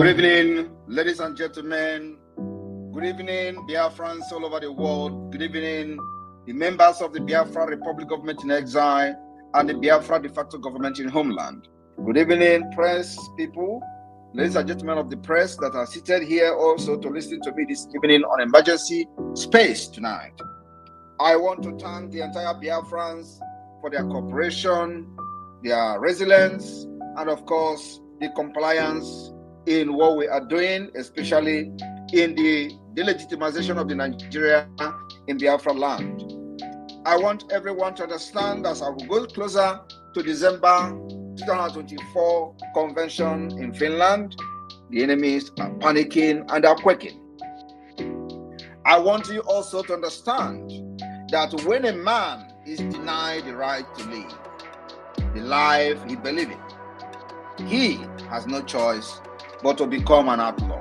Good evening, ladies and gentlemen. Good evening, Biafrans all over the world. Good evening, the members of the Biafra Republic Government in Exile and the Biafra de facto government in Homeland. Good evening, press people, ladies and gentlemen of the press that are seated here also to listen to me this evening on emergency space tonight. I want to thank the entire Biafrans for their cooperation, their resilience, and of course, the compliance in what we are doing, especially in the delegitimization of the Nigeria in Biafra land. I want everyone to understand as I will go closer to December 2024 convention in Finland, the enemies are panicking and are quaking. I want you also to understand that when a man is denied the right to live the life he believes in, he has no choice but to become an outlaw.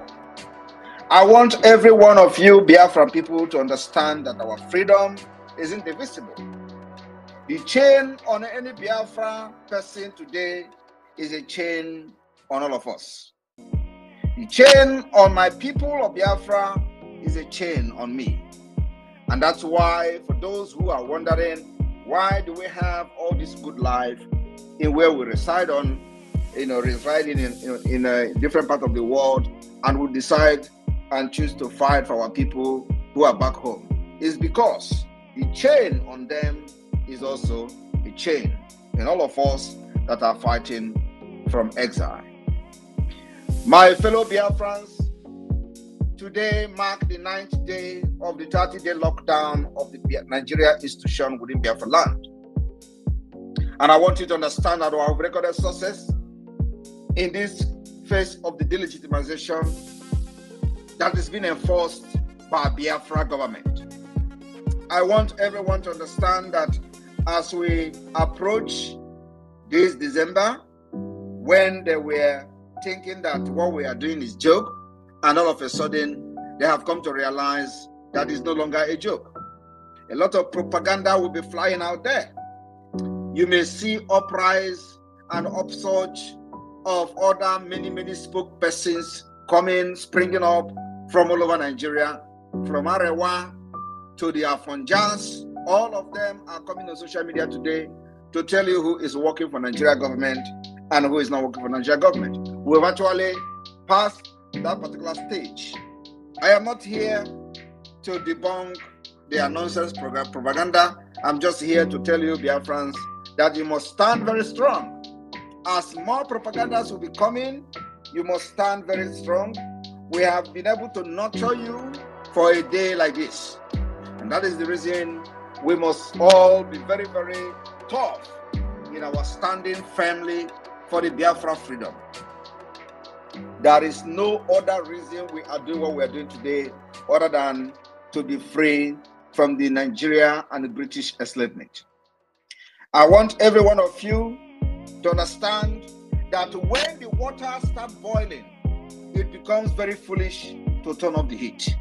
I want every one of you Biafran people to understand that our freedom is indivisible. The chain on any Biafra person today is a chain on all of us. The chain on my people of Biafra is a chain on me. And that's why, for those who are wondering, why do we have all this good life in where we reside residing in a different part of the world, and we decide and choose to fight for our people who are back home, is because the chain on them is also a chain in all of us that are fighting from exile. My fellow Biafrans, today marks the 9th day of the 30-day lockdown of the Nigeria institution within Biafra land. And I want you to understand that we have recorded success in this phase of the delegitimization that is being enforced by Biafra government. I want everyone to understand that as we approach this December, when they were thinking that what we are doing is joke, and all of a sudden they have come to realize that it's no longer a joke. A lot of propaganda will be flying out there. You may see uprise and upsurge of other many spokespersons coming, springing up from all over Nigeria, from Arewa to the Afonjas. All of them are coming on social media today to tell you who is working for Nigeria government and who is not working for Nigeria government. We've actually passed that particular stage. I am not here to debunk their nonsense propaganda. I'm just here to tell you, Biafrans, that you must stand very strong. As more propagandas will be coming, you must stand very strong. We have been able to nurture you for a day like this. And that is the reason we must all be very, very tough in our standing firmly for the Biafra freedom. There is no other reason we are doing what we are doing today other than to be free from the Nigeria and the British enslavement. I want every one of you to understand that when the water starts boiling, it becomes very foolish to turn off the heat.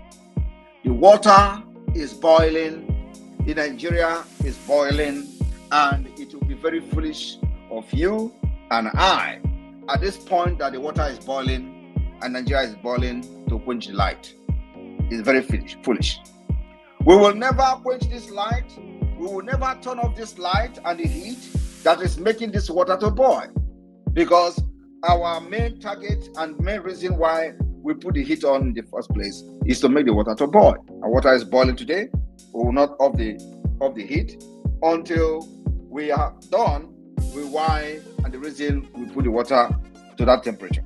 The water is boiling, the Nigeria is boiling, and it will be very foolish of you and I at this point that the water is boiling and Nigeria is boiling to quench the light. It's very foolish. We will never quench this light. We will never turn off this light and the heat that is making this water to boil, because our main target and main reason why we put the heat on in the first place is to make the water to boil. Our water is boiling today. We will not off the heat until we are done with why and the reason we put the water to that temperature.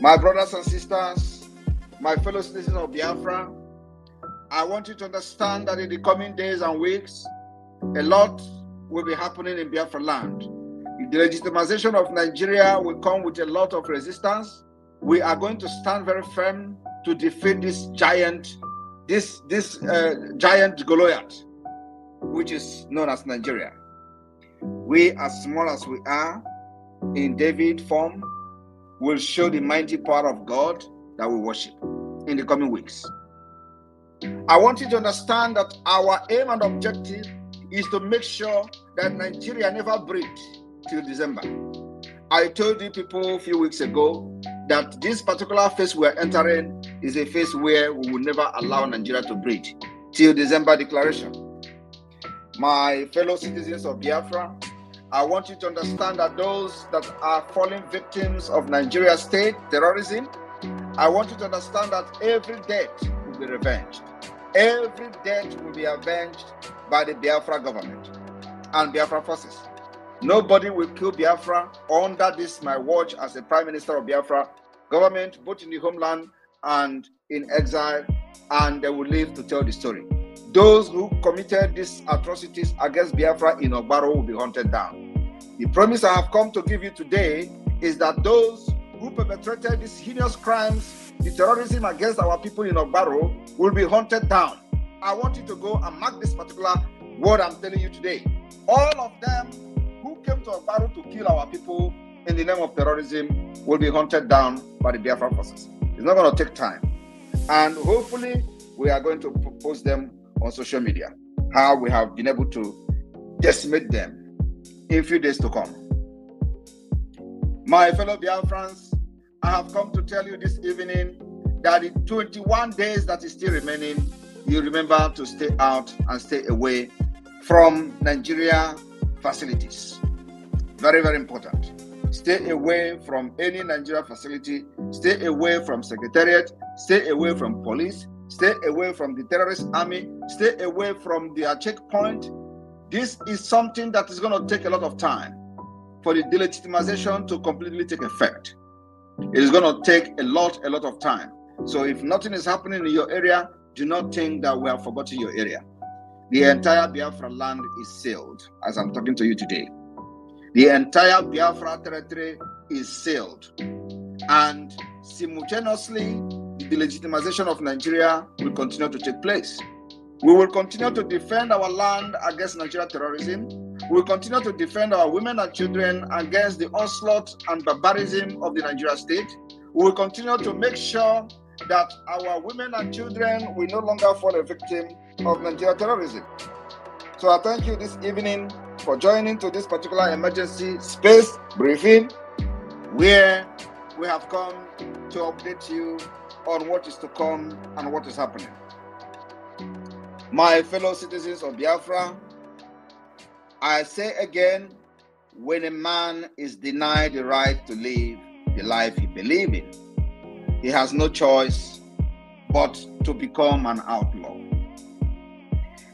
My brothers and sisters, my fellow citizens of Biafra, I want you to understand that in the coming days and weeks, a lot will be happening in Biafra land. The legitimization of Nigeria will come with a lot of resistance. We are going to stand very firm to defeat this giant Goliath, which is known as Nigeria. We, as small as we are, in David form, will show the mighty power of God that we worship in the coming weeks. I want you to understand that our aim and objective is to make sure that Nigeria never breathes till December. I told you people a few weeks ago that this particular phase we're entering is a phase where we will never allow Nigeria to breathe till December declaration. My fellow citizens of Biafra, I want you to understand that those that are falling victims of Nigeria state terrorism, I want you to understand that every death will be revenged. Every death will be avenged by the Biafra government and Biafra forces. Nobody will kill Biafra under this my watch as the Prime Minister of Biafra government, both in the homeland and in exile, and they will live to tell the story. Those who committed these atrocities against Biafra in Ogbaro will be hunted down. The promise I have come to give you today is that those who perpetrated these heinous crimes, the terrorism against our people in Ogbaro, will be hunted down. I want you to go and mark this particular word I'm telling you today. All of them who came to Ogbaro to kill our people in the name of terrorism will be hunted down by the Biafra forces. It's not going to take time. And hopefully, we are going to post them on social media, how we have been able to decimate them in a few days to come. My fellow Biafrans, I have come to tell you this evening that in 21 days that is still remaining, you remember to stay out and stay away from Nigeria facilities. Very, very important. Stay away from any Nigeria facility. Stay away from Secretariat. Stay away from police. Stay away from the terrorist army. Stay away from their checkpoint. This is something that is going to take a lot of time for the delegitimization to completely take effect. It is going to take a lot of time. So if nothing is happening in your area, do not think that we have forgotten your area. The entire Biafra land is sealed as I'm talking to you today. The entire Biafra territory is sealed. And simultaneously, the delegitimization of Nigeria will continue to take place. We will continue to defend our land against Nigeria terrorism. We will continue to defend our women and children against the onslaught and barbarism of the Nigeria state. We will continue to make sure that our women and children will no longer fall a victim of Nigeria terrorism. So I thank you this evening for joining to this particular emergency space briefing, where we have come to update you on what is to come and what is happening. My fellow citizens of Biafra, I say again, when a man is denied the right to live the life he believes in, he has no choice but to become an outlaw.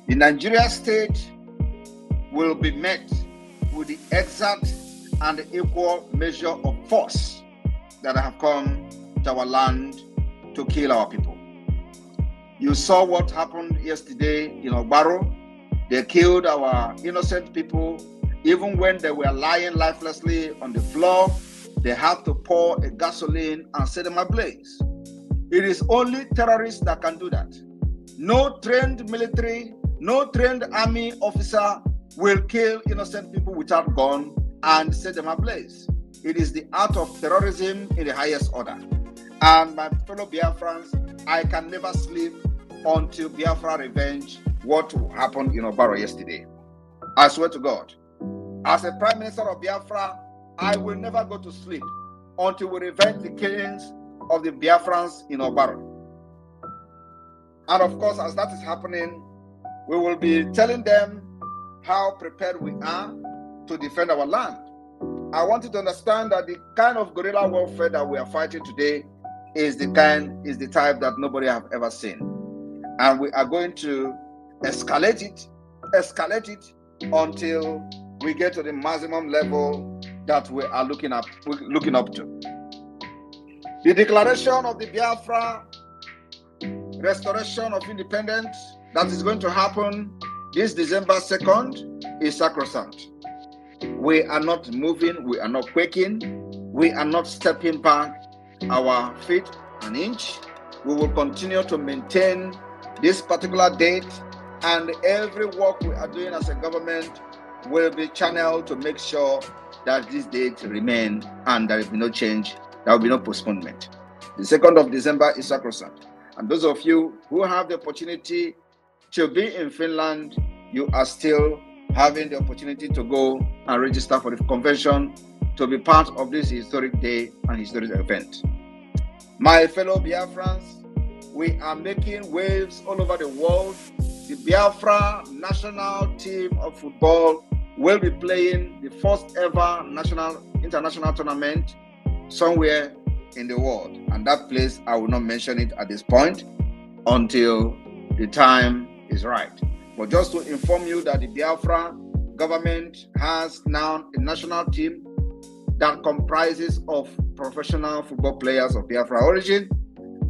The Nigeria state will be met with the exact and equal measure of force that have come to our land to kill our people. You saw what happened yesterday in Ogbaro. They killed our innocent people. Even when they were lying lifelessly on the floor, they had to pour a gasoline and set them ablaze. It is only terrorists that can do that. No trained military, no trained army officer will kill innocent people without gun and set them ablaze. It is the art of terrorism in the highest order. And my fellow Biafrans, I can never sleep until Biafra revenge what happened in Ogbaro yesterday. I swear to God, as a Prime Minister of Biafra, I will never go to sleep until we revenge the killings of the Biafrans in Ogbaro. And of course, as that is happening, we will be telling them how prepared we are to defend our land. I want you to understand that the kind of guerrilla warfare that we are fighting today is the type that nobody have ever seen. And we are going to escalate it until we get to the maximum level that we are looking up to. The declaration of the Biafra restoration of independence that is going to happen this December 2nd is sacrosanct. We are not moving, we are not quaking, we are not stepping back our feet an inch. We will continue to maintain this particular date, and every work we are doing as a government will be channeled to make sure that this date remain and there will be no change, there will be no postponement. The 2nd of December is sacrosanct. And those of you who have the opportunity to be in Finland, you are still having the opportunity to go and register for the convention to be part of this historic day and historic event. My fellow Biafrans, we are making waves all over the world. The Biafra national team of football will be playing the first ever international tournament somewhere in the world. And that place, I will not mention it at this point until the time is right. But just to inform you that the Biafra government has now a national team that comprises of professional football players of Biafra origin,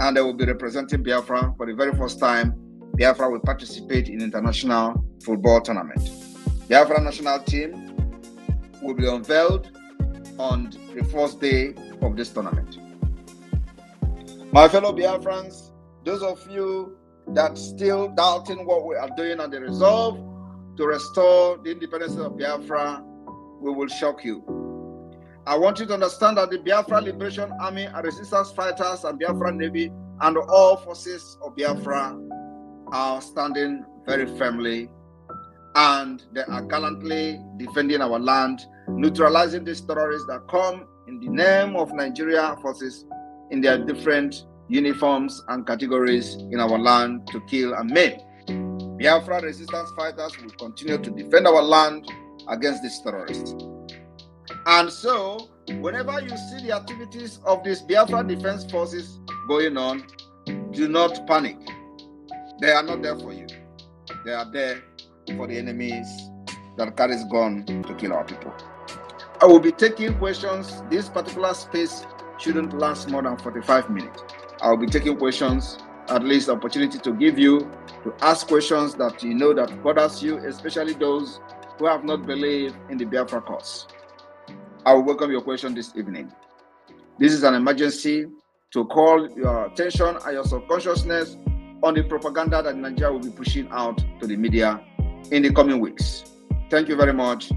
and they will be representing Biafra for the very first time. Biafra will participate in international football tournament. Biafra national team will be unveiled on the first day of this tournament. My fellow Biafrans, those of you that still doubting what we are doing and the resolve to restore the independence of Biafra, we will shock you. I want you to understand that the Biafra Liberation Army and resistance fighters and Biafra Navy and all forces of Biafra are standing very firmly, and they are gallantly defending our land, neutralizing these terrorists that come in the name of Nigeria forces in their different uniforms and categories in our land to kill and maim. Biafra resistance fighters will continue to defend our land against these terrorists. And so, whenever you see the activities of these Biafra defense forces going on, do not panic. They are not there for you. They are there for the enemies that carries gun to kill our people. I will be taking questions. This particular space shouldn't last more than 45 minutes. I will be taking questions, at least opportunity to give you to ask questions that you know that bothers you, especially those who have not believed in the Biafra cause. I will welcome your question this evening. This is an emergency to call your attention and your subconsciousness on the propaganda that Nigeria will be pushing out to the media in the coming weeks. Thank you very much.